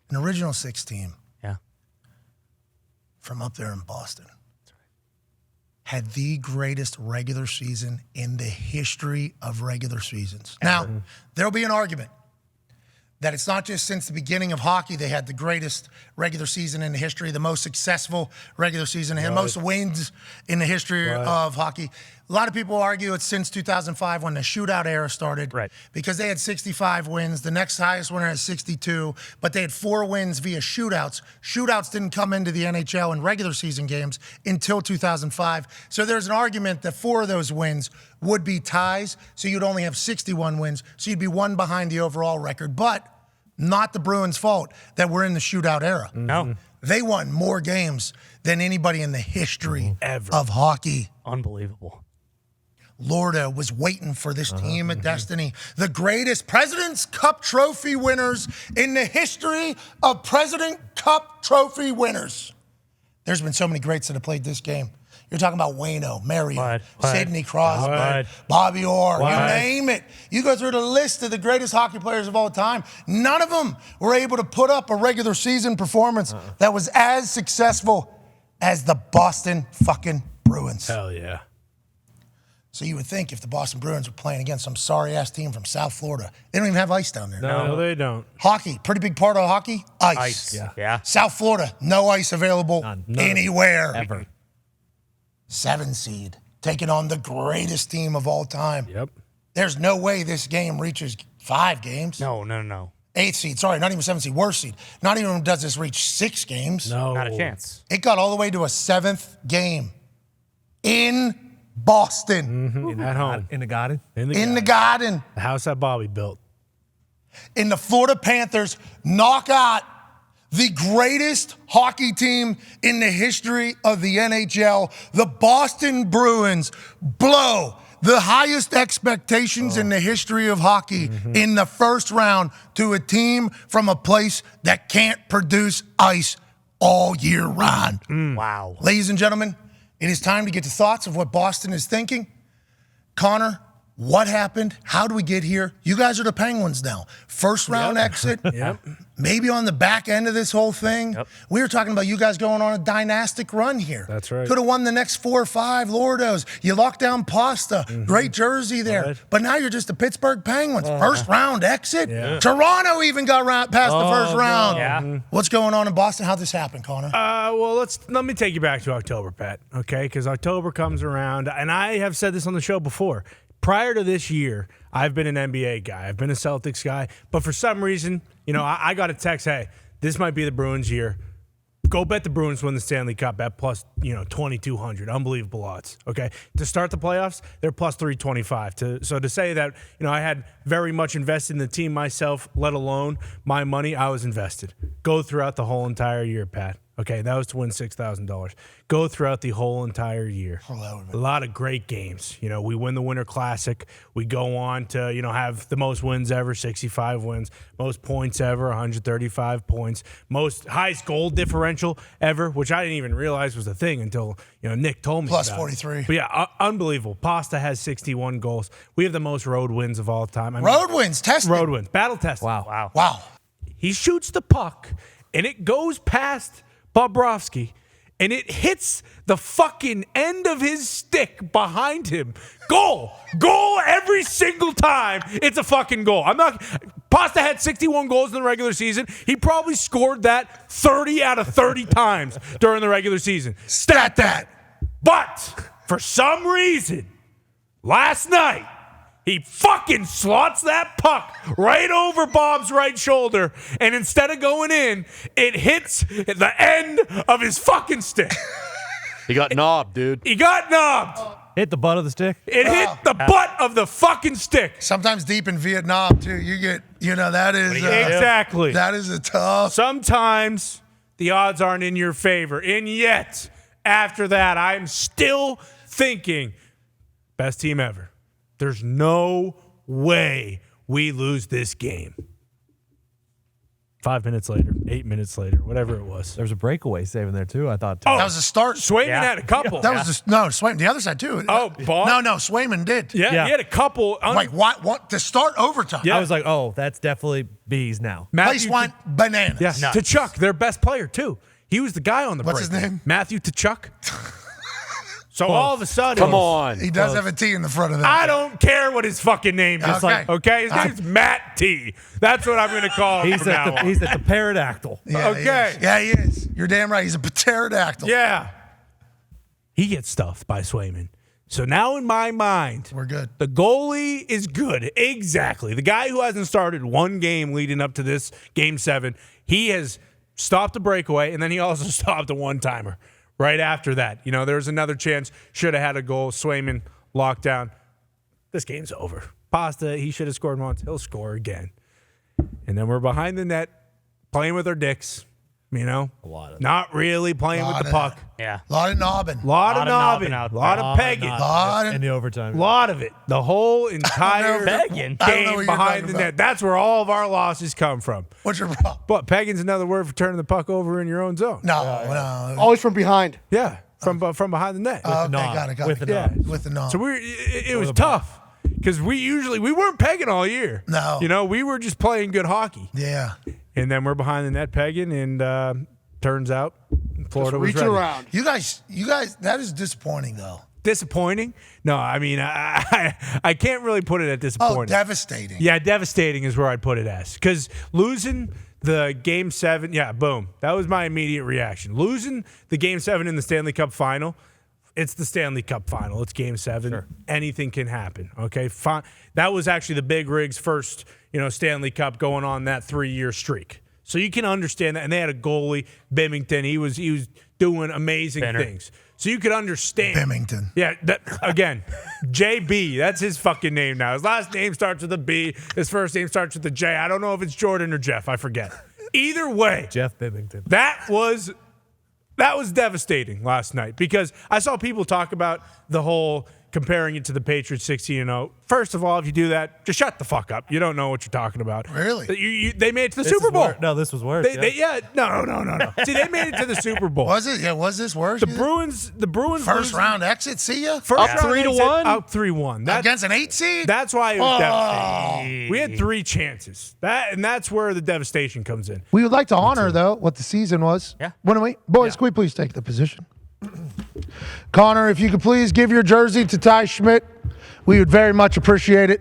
an original six team. Yeah. From up there in Boston. Had the greatest regular season in the history of regular seasons. Now, there'll be an argument that it's not just since the beginning of hockey they had the greatest regular season in the history, the most successful regular season, and most wins in the history of hockey. A lot of people argue it's since 2005 when the shootout era started, because they had 65 wins. The next highest winner had 62, but they had 4 wins via shootouts. Shootouts didn't come into the NHL in regular season games until 2005. So there's an argument that 4 of those wins would be ties, so you'd only have 61 wins, so you'd be 1 behind the overall record. But not the Bruins' fault that we're in the shootout era. No. They won more games than anybody in the history of hockey. Unbelievable. Lorda was waiting for this team at Destiny. The greatest President's Cup trophy winners in the history of President Cup trophy winners. There's been so many greats that have played this game. You're talking about Wayno, Marion, Sidney Crosby, Bobby Orr, you name it. You go through the list of the greatest hockey players of all time. None of them were able to put up a regular season performance that was as successful as the Boston fucking Bruins. Hell yeah. So you would think if the Boston Bruins were playing against some sorry-ass team from South Florida, they don't even have ice down there. No, they don't. Hockey, pretty big part of hockey, ice. Ice, yeah. South Florida, no ice available anywhere. Ever. 7 seed, taking on the greatest team of all time. Yep. There's no way this game reaches 5 games. No. 8th seed, sorry, not even 7th seed, worst seed. Not even does this reach 6 games. No. Not a chance. It got all the way to a 7th game in Boston. At home. In the Garden? In the Garden. The house that Bobby built. And the Florida Panthers knock out the greatest hockey team in the history of the NHL. The Boston Bruins blow the highest expectations in the history of hockey in the first round to a team from a place that can't produce ice all year round. Wow. Ladies and gentlemen, it is time to get to thoughts of what Boston is thinking. Connor, what happened? How do we get here? You guys are the Penguins now. First round exit. Maybe on the back end of this whole thing. We were talking about you guys going on a dynastic run here. That's right. Could have won the next 4 or 5 Lordos. You locked down Pasta. Great jersey there. But now you're just the Pittsburgh Penguins. First round exit. Toronto even got past the first round. Yeah. What's going on in Boston? How'd this happen, Connor? Well, let me take you back to October, Pat, okay? Because October comes around, and I have said this on the show before. Prior to this year, I've been an NBA guy. I've been a Celtics guy. But for some reason, I got a text, hey, this might be the Bruins' year. Go bet the Bruins win the Stanley Cup at plus, 2,200. Unbelievable odds, okay? To start the playoffs, they're plus 325. So to say that, I had very much invested in the team myself, let alone my money, I was invested. Go throughout the whole entire year, Pat. Okay, that was to win $6,000. Go throughout the whole entire year. A lot of great games. We win the Winter Classic. We go on to, have the most wins ever, 65 wins. Most points ever, 135 points. Most highest goal differential ever, which I didn't even realize was a thing until, Nick told me Plus about 43. But yeah, unbelievable. Pasta has 61 goals. We have the most road wins of all time. Road wins, tested. Road wins. Battle tested. Wow. He shoots the puck, and it goes past Bobrovsky, and it hits the fucking end of his stick behind him. Goal every single time. It's a fucking goal. Pasta had 61 goals in the regular season. He probably scored that 30 out of 30 times during the regular season. Stat that. But for some reason, last night, he fucking slots that puck right over Bob's right shoulder, and instead of going in, it hits the end of his fucking stick. He got knobbed, dude. He got knobbed. Hit the butt of the stick? It hit the butt of the fucking stick. Sometimes deep in Vietnam, too. You get, that is... exactly. That is a tough... Sometimes the odds aren't in your favor, and yet, after that, I'm still thinking, best team ever. There's no way we lose this game. 5 minutes later, 8 minutes later, whatever it was. There was a breakaway save in there, too, I thought. That was a start. Swayman Yeah. had a couple. That was just, no, Swayman. The other side, too. Oh, Bond? No, Swayman did. Yeah, Yeah. he had a couple. Like, what? To start overtime. Yeah. I was like, oh, that's definitely bees now. Place went bananas. Yes, Tkachuk, their best player, too. He was the guy on the break. What's his name? Matthew Tkachuk. So all of a sudden. Come on. He does have a T in the front of that. I don't care what his fucking name is. Okay. Okay? His name's Matt T. That's what I'm going to call him He's from at now the on. he's at the pterodactyl. Yeah, Okay. He is. Yeah, he is. You're damn right. He's a pterodactyl. Yeah. He gets stuffed by Swayman. So now in my mind, We're good. the goalie is good. Exactly. The guy who hasn't started one game leading up to this game 7, he has stopped a breakaway, and then he also stopped a one-timer right after that. You know, there was another chance, should have had a goal. Swayman locked down. This game's over. Pasta, he should have scored once. He'll score again. And then we're behind the net playing with our dicks, you know. Not really playing with the puck. Yeah. A lot of knobbing. Lot of knobbing. out A lot there. of pegging. In the overtime. Lot of it. The whole entire Pegging? I don't know what game you're behind talking the about. net. That's where all of our losses come from. What's your problem? But pegging's another word for turning the puck over in your own zone. No. Always from behind. Yeah, from behind the net. Okay, knob. got it. With the Yeah. With the knob. So it was tough because we weren't pegging all year. No. You know, we were just playing good hockey. Yeah. And then we're behind the net pegging, and turns out Florida was Reach ready. around. You guys, that is disappointing, though. Disappointing? No, I mean, I can't really put it at disappointing. Oh, devastating. Yeah, devastating is where I'd put it as. Because losing the Game 7, yeah, boom. That was my immediate reaction. Losing the Game 7 in the Stanley Cup final, it's the Stanley Cup final. It's Game 7. Sure. Anything can happen, okay? Fine. That was actually the Big Rig's first, Stanley Cup going on that 3-year streak. So you can understand that. And they had a goalie, Bimington. He was doing amazing things. So you could understand. Bimington. Yeah, again, JB, that's his fucking name now. His last name starts with a B. His first name starts with a J. I don't know if it's Jordan or Jeff. I forget. Either way, Jeff Bimington. that was devastating last night because I saw people talk about the whole comparing it to the Patriots 16-0. First of all, if you do that, just shut the fuck up. You don't know what you're talking about. Really? They made it to the Super Bowl. No, this was worse. No. See, they made it to the Super Bowl. Was it? Yeah, was this worse? The Bruins First round exit, see ya? First Up round 3-1? exit, Up 3-1. Against an 8 seed? That's why it was devastating. We had 3 chances. That's where the devastation comes in. We would like to honor, though, what the season was. Yeah. Wouldn't we? Boys, can we please take the position? Connor, if you could please give your jersey to Ty Schmidt, we would very much appreciate it.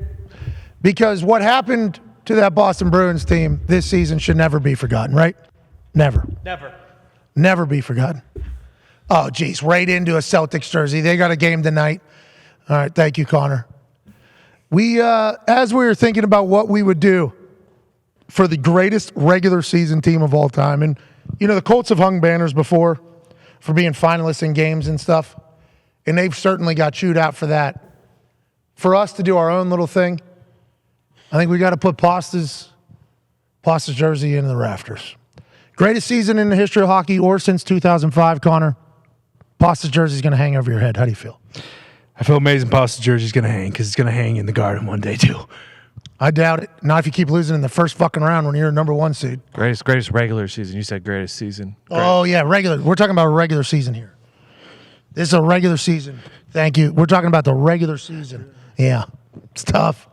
Because what happened to that Boston Bruins team this season should never be forgotten, right? Never. Never be forgotten. Oh, geez, right into a Celtics jersey. They got a game tonight. All right, thank you, Connor. We, as we were thinking about what we would do for the greatest regular season team of all time, and, the Colts have hung banners before for being finalists in games and stuff, and they've certainly got chewed out for that. For us to do our own little thing, I think we got to put Pasta's jersey into the rafters. Greatest season in the history of hockey or since 2005, Connor. Pasta's jersey is going to hang over your head. How do you feel? I feel amazing Pasta's jersey's going to hang because it's going to hang in the Garden one day, too. I doubt it. Not if you keep losing in the first fucking round when you're a number 1 seed. Greatest regular season. You said greatest season. Oh, yeah, regular. We're talking about a regular season here. This is a regular season. Thank you. We're talking about the regular season. Yeah, it's tough.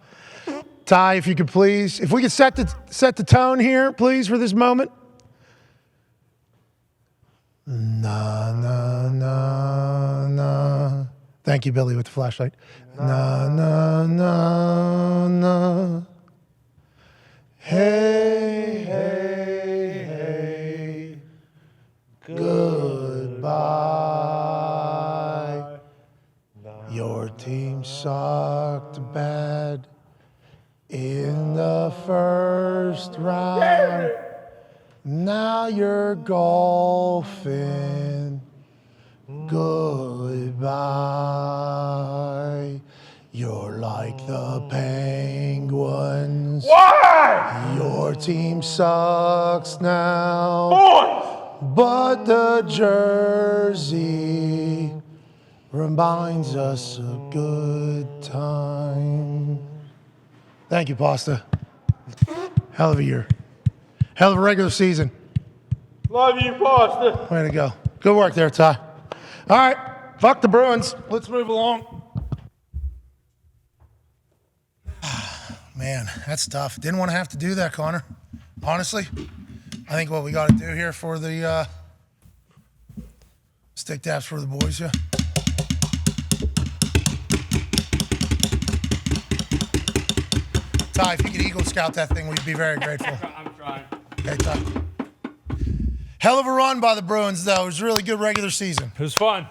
Ty, if you could please, if we could set the tone here, please, for this moment. Na, na, na, na. Thank you, Billy, with the flashlight. Na, na, na, na. Hey, hey, hey. Goodbye. Your team sucked bad in the first round. Now you're golfing. Goodbye. You're like the Penguins. Why? Your team sucks now. Boys! But the jersey reminds us a good time. Thank you, Pasta. Hell of a year. Hell of a regular season. Love you, Foster. Way to go. Good work there, Ty. All right. Fuck the Bruins. Let's move along. Man, that's tough. Didn't want to have to do that, Connor. Honestly, I think what we got to do here for the stick taps for the boys, yeah. Ty, if you could Eagle Scout that thing, we'd be very grateful. I'm trying. Okay, Ty. Hell of a run by the Bruins, though. It was a really good regular season. It was fun.